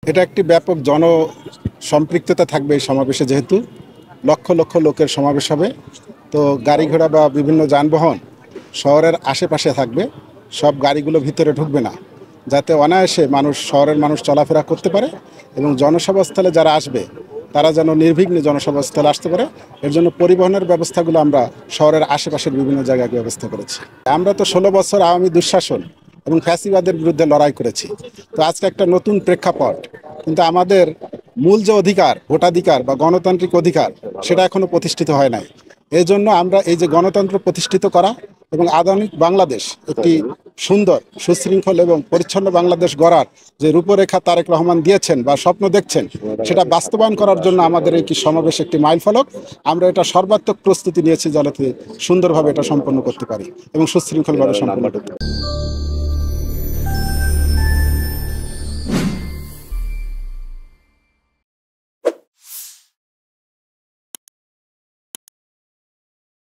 এটা একটি ব্যাপক সম্পৃক্ততা থাকবে এই সমাবেশে, যেহেতু লক্ষ লক্ষ লোকের সমাবেশ হবে। তো গাড়ি ঘোড়া বা বিভিন্ন যানবাহন শহরের আশেপাশে থাকবে, সব গাড়িগুলো ভিতরে ঢুকবে না, যাতে অনায়াসে শহরের মানুষ চলাফেরা করতে পারে এবং জনসভাস্থলে যারা আসবে তারা যেন নির্বিঘ্নে জনসভাস্থলে আসতে পারে। এর জন্য পরিবহনের ব্যবস্থাগুলো আমরা শহরের আশেপাশের বিভিন্ন জায়গায় ব্যবস্থা করেছি। আমরা তো 16 বছর আওয়ামী দুঃশাসন এবং ফ্যাসিবাদের বিরুদ্ধে লড়াই করেছি। তো আজকে একটা নতুন প্রেক্ষাপট, কিন্তু আমাদের মূল যে অধিকার, ভোটাধিকার বা গণতান্ত্রিক অধিকার, সেটা এখনো প্রতিষ্ঠিত হয় নাই। এই জন্য আমরা এই যে গণতন্ত্র প্রতিষ্ঠিত করা এবং আধুনিক বাংলাদেশ, একটি সুন্দর সুশৃঙ্খল এবং পরিচ্ছন্ন বাংলাদেশ গড়ার যে রূপরেখা তারেক রহমান দিয়েছেন বা স্বপ্ন দেখছেন, সেটা বাস্তবায়ন করার জন্য আমাদের এই সমাবেশ একটি মাইলফলক। আমরা এটা সর্বাত্মক প্রস্তুতি নিয়েছি যাতে সুন্দরভাবে এটা সম্পন্ন করতে পারি এবং সুশৃঙ্খলভাবে সম্পন্ন করতে পারি।